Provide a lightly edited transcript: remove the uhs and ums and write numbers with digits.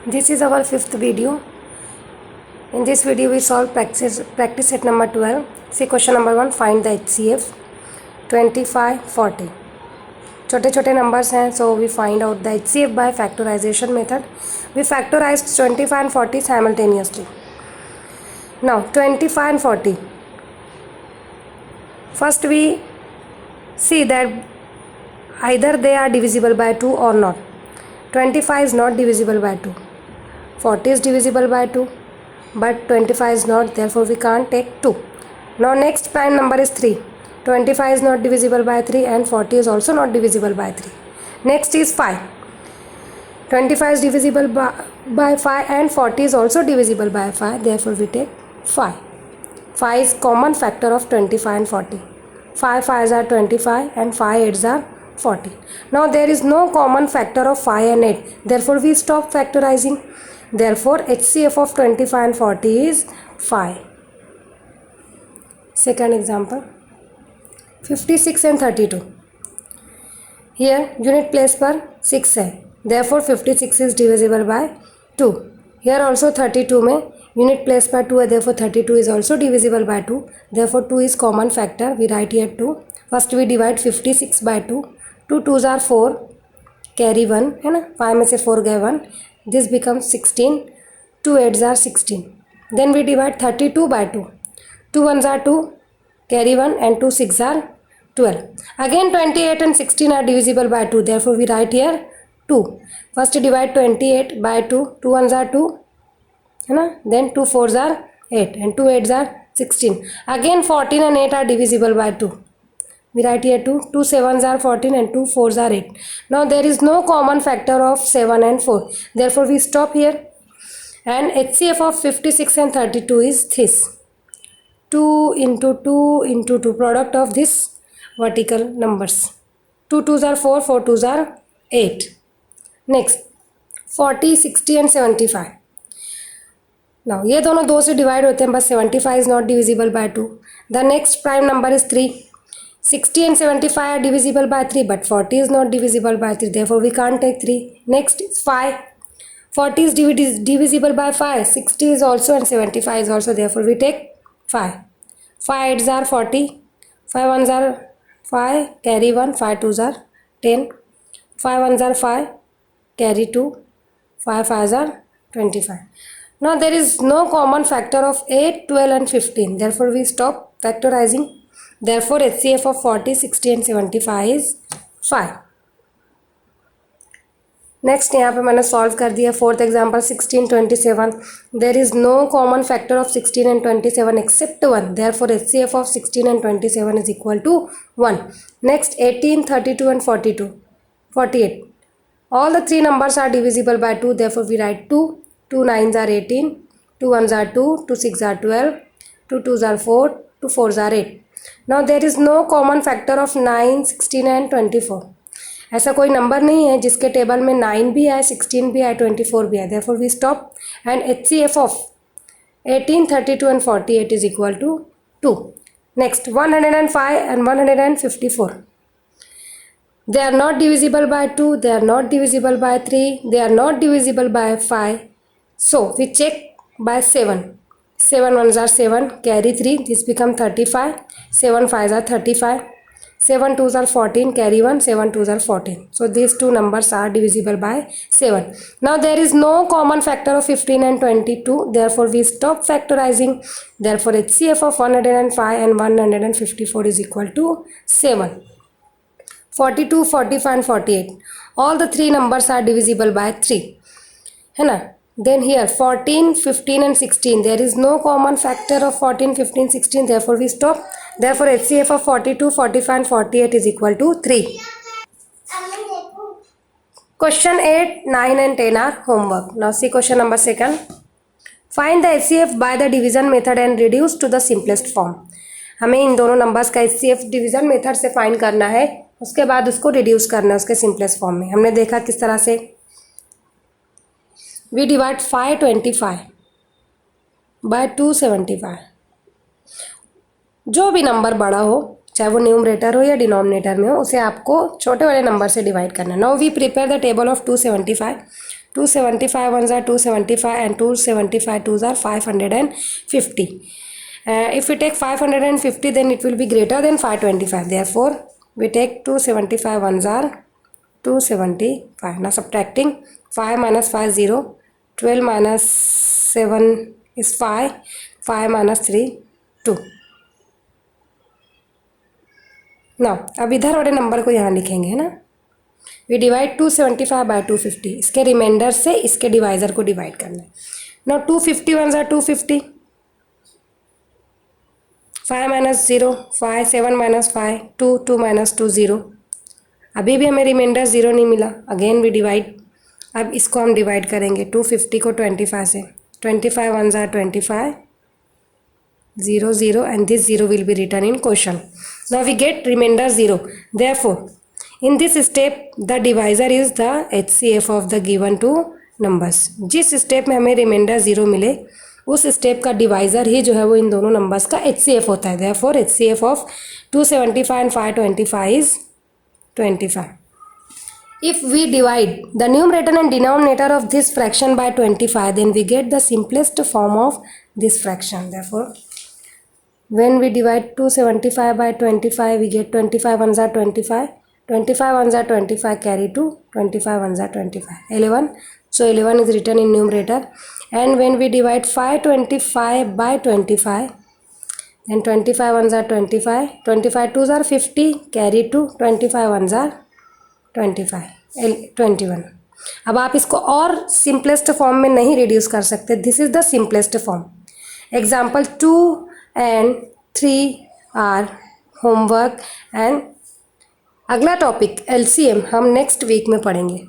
This is our fifth video. In this video we solve practice set number 12. See question number 1, find the HCF 25, 40. छोटे छोटे numbers हैं, so we find out the HCF by factorization method. We factorized 25 and 40 simultaneously. Now 25 and 40. First we see that either they are divisible by 2 or not. 25 is not divisible by 2. 40 is divisible by 2, but 25 is not, therefore we can't take 2. Now next prime number is 3. 25 is not divisible by 3 and 40 is also not divisible by 3. Next is 5. 25 is divisible by 5 and 40 is also divisible by 5, therefore we take 5. 5 is common factor of 25 and 40. 5 5s are 25 and 5 8s are 40. Now there is no common factor of 5 and 8, therefore we stop factorizing. Therefore HCF of 25 and 40 is 5. Second example, 56 and 32. Here unit place पर 6 है, therefore 56 is divisible by 2. Here also 32 में unit place पर 2 है, therefore 32 is also divisible by 2. Therefore 2 is common factor. We write here 2. First we divide 56 by 2. 2 2s are 4, carry 1 है ना, 5 में से 4 गए 1. This becomes 16. 2 8s are 16. Then we divide 32 by 2. 2 1s are 2, carry 1 and 2 6 are 12. Again 28 and 16 are divisible by 2. Therefore we write here 2. First divide 28 by 2. 2 1s are 2. है ना. Then 2 4s are 8 and 2 8s are 16. Again 14 and 8 are divisible by 2. We write here 2. 2 7s are 14 and 2 4s are 8. Now there is no common factor of 7 and 4. Therefore we stop here. And HCF of 56 and 32 is this. 2 into 2 into 2. Product of this vertical numbers. 2 2s are 4. 4 2s are 8. Next 40, 60 and 75. Now ये दोनों 2 से divide होते हैं, बस 75 is not divisible by 2. The next prime number is 3. 60 and 75 are divisible by 3, but 40 is not divisible by 3. Therefore we can't take 3. Next is 5. 40 is divisible by 5. 60 is also and 75 is also. Therefore we take 5. 5 8s are 40. 5 1s are 5, carry 1. 5 2s are 10. 5 1s are 5, carry 2. 5 5s are 25. Now there is no common factor of 8, 12 and 15. Therefore we stop factorizing. Therefore HCF of 40, 60 and 75 is 5. Next यहाँ पे मैंने solve कर दिया. Fourth example 16 27. There is no common factor of 16 and 27 except 1. Therefore HCF of 16 and 27 is equal to 1. Next 18 32 and 42 48. All the three numbers are divisible by 2. Therefore we write 2. 2 9s are 18. 2 1s are 2. 2 6 are 12. 2 2s are 4. 2 4s are 8. Now there is no common factor of 9 16 and 24. ऐसा कोई number नहीं है जिसके table में 9 भी आए, 16 भी आए, 24 भी आए. Therefore we stop. And HCF of 18 32 and 48 is equal to 2. Next 105 and 154. They are not divisible by 2. They are not divisible by 3. They are not divisible by 5. So we check by 7. 7 1s are 7, carry 3. This become 35. 7 5s are 35. 7 2s are 14, carry 1. 7 2s are 14. So these two numbers are divisible by 7. Now there is no common factor of 15 and 22. Therefore we stop factorizing. Therefore HCF of 105 and 154 is equal to 7. 42 45 and 48. All the three numbers are divisible by 3. है ना. Then here 14 15 and 16. There is no common factor of 14 15 16. Therefore we stop. Therefore HCF of 42 45 and 48 is equal to 3. Question 8 9 and 10 are homework. Now see question number 2. Find the HCF by the division method and reduce to the simplest form. हमें इन दोनों numbers का HCF division method से find करना है, उसके बाद उसको reduce करना है उसके सिंपलेस्ट फॉर्म में. हमने देखा किस तरह से. We divide 525 by 275. जो भी नंबर बड़ा हो, चाहे वो न्यूमरेटर हो या डिनोमिनेटर में हो, उसे आपको छोटे वाले नंबर से डिवाइड करना है. Now we prepare the table of 275. 275 ones are 275 and 275 twos are 550. If we take 550, then it will be greater than 525. Therefore, we take 275 ones are 275. Now subtracting 5 minus 5 0, 12 minus 7 is 5, 5 minus 3 2. Now अब इधर वाले number को यहाँ लिखेंगे, है ना. We divide 275 by 250. इसके reminder से इसके डिवाइज़र को डिवाइड करना है. Now 250 ones are 250, 5 minus 0 5, 7 minus 5 2, 2 minus 2 0. अभी भी हमें रिमाइंडर 0 नहीं मिला. Again we divide. अब इसको हम डिवाइड करेंगे 250 को 25 से. 25 ones are 25, 0 0 and this 0 will be written in question. Now we get remainder 0. Therefore, in this step the divisor is the HCF of the given two numbers. जिस step में हमें remainder 0 मिले उस स्टेप का divisor ही जो है वो इन दोनों नंबर्स का HCF होता है. Therefore HCF of 275 and 525 is 25. If we divide the numerator and denominator of this fraction by 25, then we get the simplest form of this fraction. Therefore, when we divide 275 by 25, we get 25 ones are 25, 25 ones are 25 carry to 25 ones are 25, 11. So 11 is written in numerator. And when we divide 525 by 25, then 25 ones are 25, 25 twos are 50 carry to 25 ones are 25, 21. अब आप इसको और simplest form में नहीं reduce कर सकते. This is the simplest form. Example 2 and 3 are homework. And अगला topic LCM हम नेक्स्ट वीक में पढ़ेंगे.